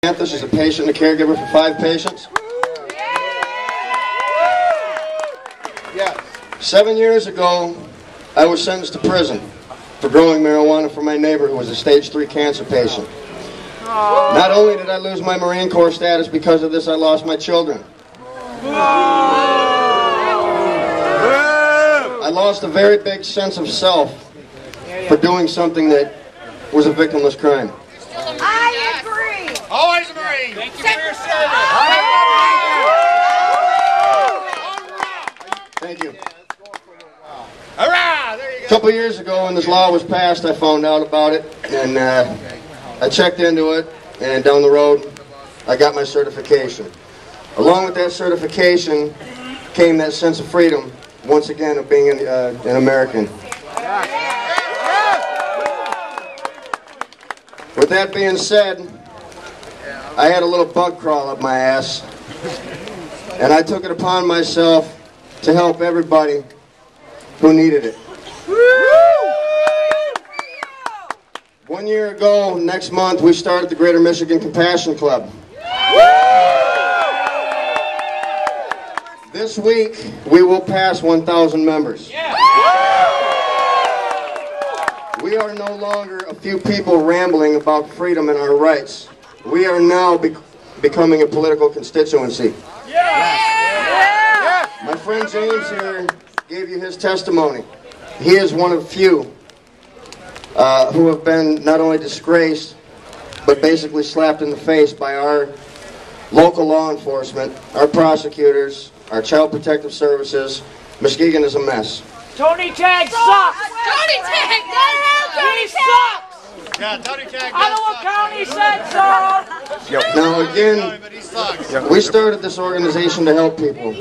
Samantha. She's a patient and a caregiver for 5 patients. 7 years ago, I was sentenced to prison for growing marijuana for my neighbor who was a stage 3 cancer patient. Not only did I lose my Marine Corps status because of this, I lost my children. I lost a very big sense of self for doing something that was a victimless crime. I agree. Always a Marine. Thank you for your service. Thank you. Hurrah! There you go. A couple years ago when this law was passed, I found out about it, and I checked into it, and down the road, I got my certification. Along with that certification came that sense of freedom, once again, of being an American. With that being said, I had a little bug crawl up my ass, and I took it upon myself to help everybody who needed it. 1 year ago, next month, we started the Greater Michigan Compassion Club. This week, we will pass 1,000 members. We are no longer a few people rambling about freedom and our rights. We are now becoming a political constituency. My friend James here gave you his testimony. He is one of few who have been not only disgraced, but basically slapped in the face by our local law enforcement, our prosecutors, our child protective services. Muskegon is a mess. Tony Tag sucks! Tony Tag! He sucks! Yeah, Tony Tag. I know what county said so! Now again, But he sucks. we started this organization to help people.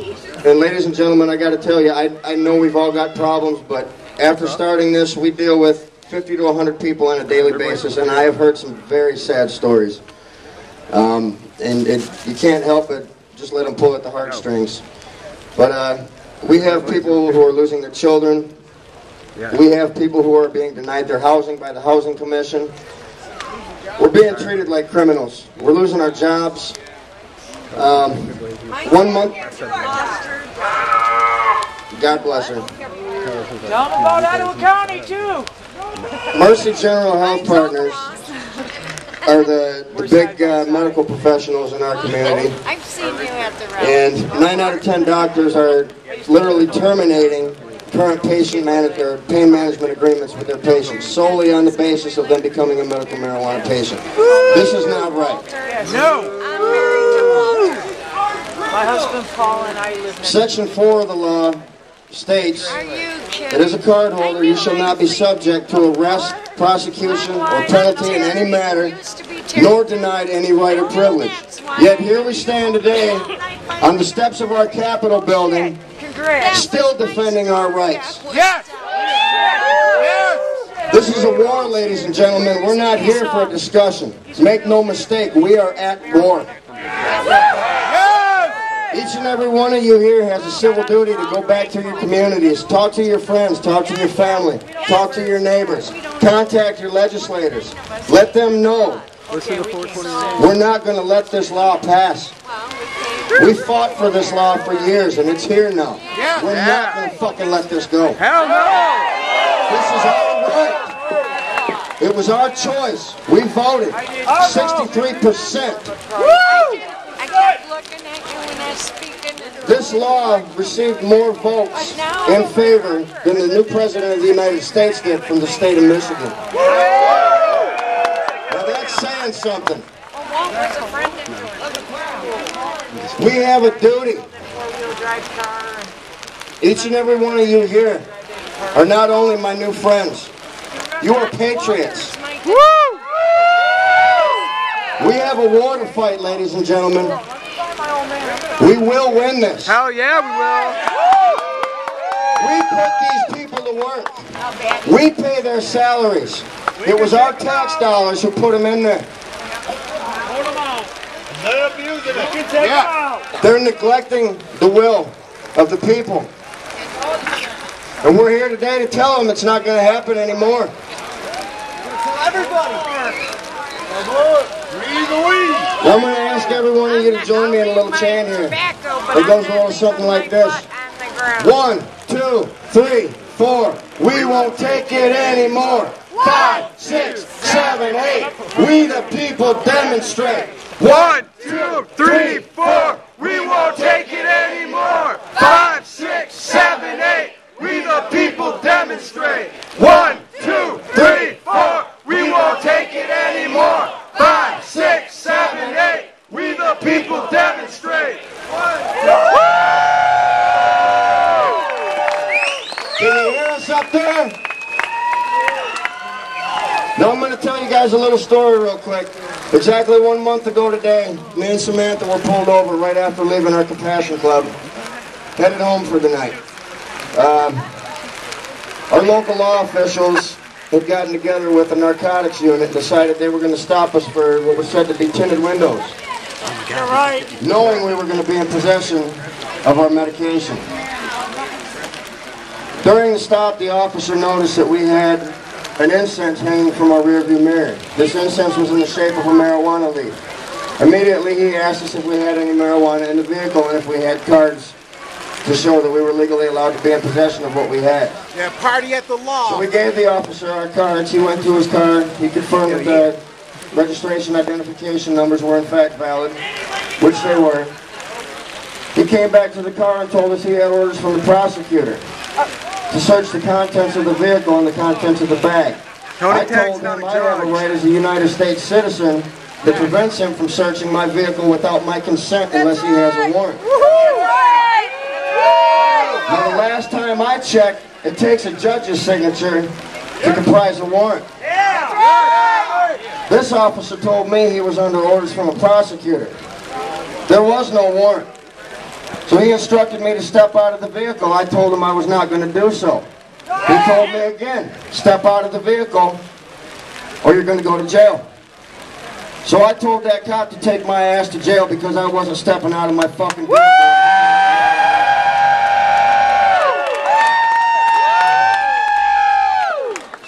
And ladies and gentlemen, I got to tell you, I know we've all got problems, but after starting this, we deal with 50 to 100 people on a daily basis, and I have heard some very sad stories. And you can't help it, just let them pull at the heartstrings. But we have people who are losing their children. We have people who are being denied their housing by the Housing Commission. We're being treated like criminals. We're losing our jobs. 1 month. God bless her. Tell them about Ottawa County too! Mercy General Health Partners are the big medical professionals in our community. I've seen you at the rally. And 9 out of 10 doctors are literally terminating current pain management agreements with their patients solely on the basis of them becoming a medical marijuana patient. This is not right. No! I'm married to Walter. My husband's Paul and I live in Section 4 of the law states, Are you kidding? "It is a card holder, you shall not be subject to arrest, prosecution, or penalty in any matter, nor denied any right or privilege." Yet here we stand today on the steps of our Capitol building, Congrats! still defending our rights. Yes! Yes! This is a war, ladies and gentlemen. We're not here for a discussion. Make no mistake, we are at war. Each and every one of you here has a civil duty to go back to your communities, talk to your friends, talk to your family, talk to your neighbors, contact your legislators. Let them know we're not going to let this law pass. We fought for this law for years, and it's here now. We're not going to fucking let this go. Hell no! This is our right. It was our choice. We voted. 63%. I kept looking at you when I was speaking. This law received more votes in favor than the new President of the United States did from the state of Michigan. Now that's saying something. Walt was a friend of yours. We have a duty. Four-wheel drive car. Each and every one of you here are not only my new friends, you are patriots. We have a war to fight, ladies and gentlemen. We will win this. Hell yeah, We put these people to work. We pay their salaries. It was our tax dollars who put them in there. Hold them out. They're abusing it. Yeah. They're neglecting the will of the people. And we're here today to tell them it's not going to happen anymore. Tell everybody. the weed. I'm going to ask every one of you to join me in a little chant here. It goes a little something like this. 1, 2, 3, 4. We won't take it anymore. 5, 6, 7, 8. We the people demonstrate. 1, 2, 3, 4. We won't take it anymore. 5, 6, 7, 8. We the people demonstrate. 1, 2, 3, 4. We won't take it anymore. 5, 6, 7, 8. We the people demonstrate. Can you hear us up there? Now I'm going to tell you guys a little story real quick. Exactly 1 month ago today, me and Samantha were pulled over right after leaving our Compassion Club, headed home for the night. Our local law officials had gotten together with the narcotics unit and decided they were going to stop us for what was said to be tinted windows, knowing we were going to be in possession of our medication. During the stop, the officer noticed that we had an incense hanging from our rearview mirror. This incense was in the shape of a marijuana leaf. Immediately he asked us if we had any marijuana in the vehicle and if we had cards to show that we were legally allowed to be in possession of what we had. Yeah, party at the law. So we gave the officer our cards. He went to his car. He confirmed that the registration identification numbers were in fact valid, which they were. He came back to the car and told us he had orders from the prosecutor to search the contents of the vehicle and the contents of the bag. I told him I have a right as a United States citizen that prevents him from searching my vehicle without my consent unless he has a warrant. Now the last time I checked, it takes a judge's signature to comprise a warrant. This officer told me he was under orders from a prosecutor. There was no warrant. So he instructed me to step out of the vehicle. I told him I was not going to do so. He told me again, step out of the vehicle or you're going to go to jail. So I told that cop to take my ass to jail because I wasn't stepping out of my fucking vehicle.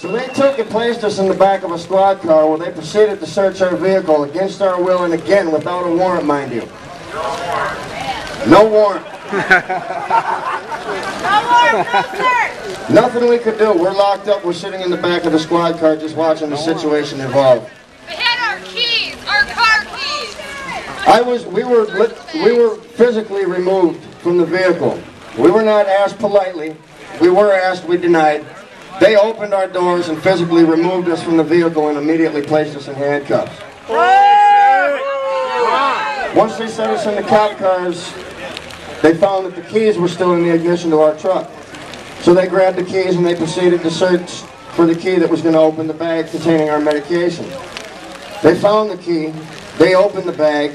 So they took and placed us in the back of a squad car where they proceeded to search our vehicle against our will and again without a warrant, mind you. No warrant. Nothing we could do. We're locked up. We're sitting in the back of the squad car just watching the situation evolve. We had our keys, our car keys. We were physically removed from the vehicle. We were not asked politely. We were asked, we denied. They opened our doors and physically removed us from the vehicle and immediately placed us in handcuffs. Once they set us in the cop cars, they found that the keys were still in the ignition to our truck. So they grabbed the keys and they proceeded to search for the key that was going to open the bag containing our medication. They found the key, they opened the bag,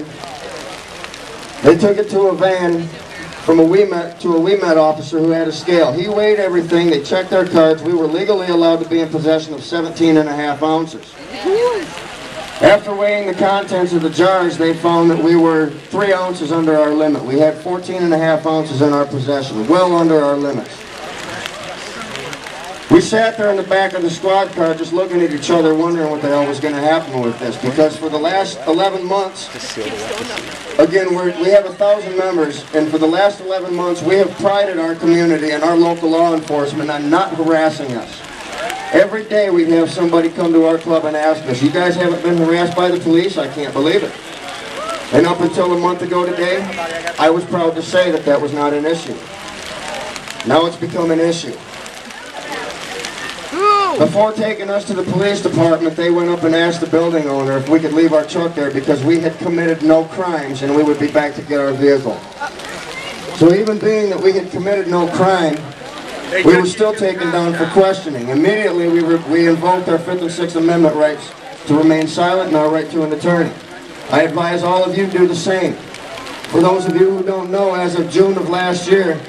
they took it to a van from a WeMet officer who had a scale. He weighed everything, they checked our cards, we were legally allowed to be in possession of 17.5 ounces. After weighing the contents of the jars, they found that we were 3 ounces under our limit. We had 14.5 ounces in our possession, well under our limits. We sat there in the back of the squad car just looking at each other wondering what the hell was going to happen with this, because for the last 11 months, again, we have 1,000 members, and for the last 11 months we have prided our community and our local law enforcement on not harassing us. Every day we'd have somebody come to our club and ask us, you guys haven't been harassed by the police? I can't believe it. And up until a month ago today, I was proud to say that that was not an issue. Now it's become an issue. Before taking us to the police department, they went up and asked the building owner if we could leave our truck there because we had committed no crimes and we would be back to get our vehicle. So even being that we had committed no crime, we were still taken down for questioning. Immediately we invoked our 5th and 6th Amendment rights to remain silent and our right to an attorney. I advise all of you to do the same. For those of you who don't know, as of June of last year,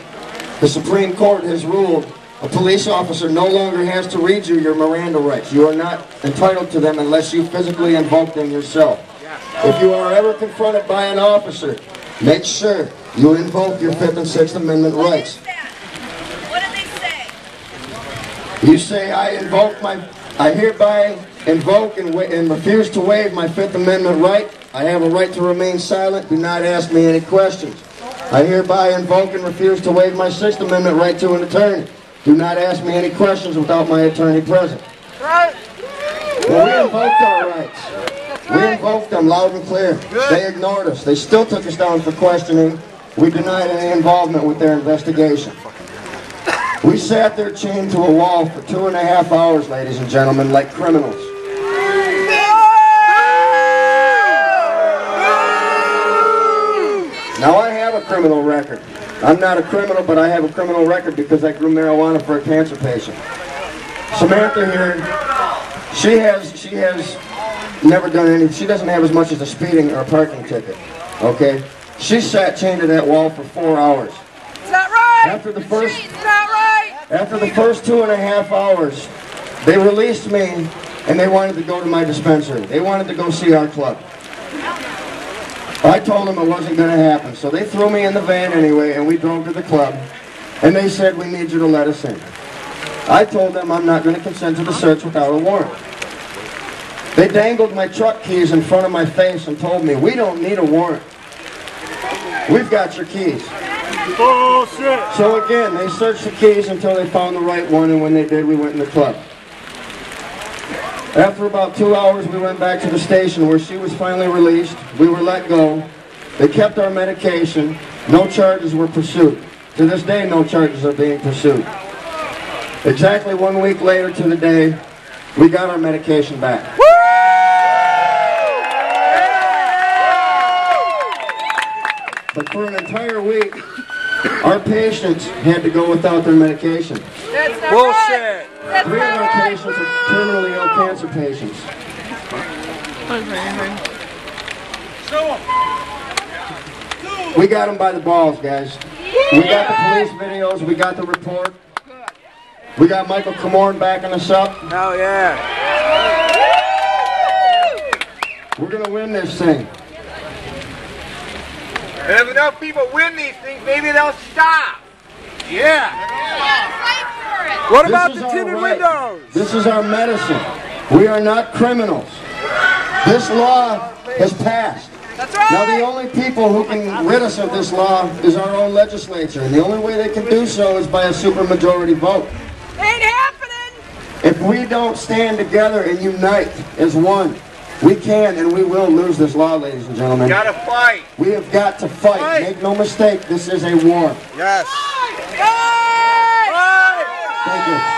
the Supreme Court has ruled a police officer no longer has to read you your Miranda rights. You are not entitled to them unless you physically invoke them yourself. If you are ever confronted by an officer, make sure you invoke your 5th and 6th Amendment rights. What do they say? You say, I hereby invoke and refuse to waive my 5th Amendment right I have a right to remain silent. Do not ask me any questions. I hereby invoke and refuse to waive my Sixth Amendment right to an attorney. Do not ask me any questions without my attorney present. Right. Well, we invoked our rights. We invoked them loud and clear. They ignored us. They still took us down for questioning. We denied any involvement with their investigation. We sat there chained to a wall for 2.5 hours, ladies and gentlemen, like criminals. Now, I have a criminal record. I'm not a criminal, but I have a criminal record because I grew marijuana for a cancer patient. Samantha here, she has never done anything. She doesn't have as much as a speeding or a parking ticket, okay? She sat chained to that wall for 4 hours. Is that right? After the first, Is that right? after the first 2.5 hours, they released me and they wanted to go to my dispensary. They wanted to go see our club. I told them it wasn't going to happen, so they threw me in the van anyway, and we drove to the club, and they said, we need you to let us in. I told them I'm not going to consent to the search without a warrant. They dangled my truck keys in front of my face and told me, we don't need a warrant. We've got your keys. Bullshit. So again, they searched the keys until they found the right one, and when they did, we went in the club. After about 2 hours, we went back to the station where she was finally released. We were let go. They kept our medication. No charges were pursued. To this day, no charges are being pursued. Exactly 1 week later to the day, we got our medication back. But for an entire week, our patients had to go without their medication. That's not Bullshit. right. That's 3 of not our right. patients are terminally ill cancer patients. We got them by the balls, guys. We got the police videos. We got the report. We got Michael Camorn backing us up. Hell yeah. We're going to win this thing. And if enough people win these things, maybe they'll stop. Yeah. What about This is the our tinted right. windows? This is our medicine. We are not criminals. This law has passed. That's right. Now, the only people who can rid us of this law is our own legislature. And the only way they can do so is by a supermajority vote. Ain't happening. If we don't stand together and unite as one, we can and we will lose this law, ladies and gentlemen. Gotta fight. We have got to fight. Make no mistake, this is a war. Yes. Fight! Thank you.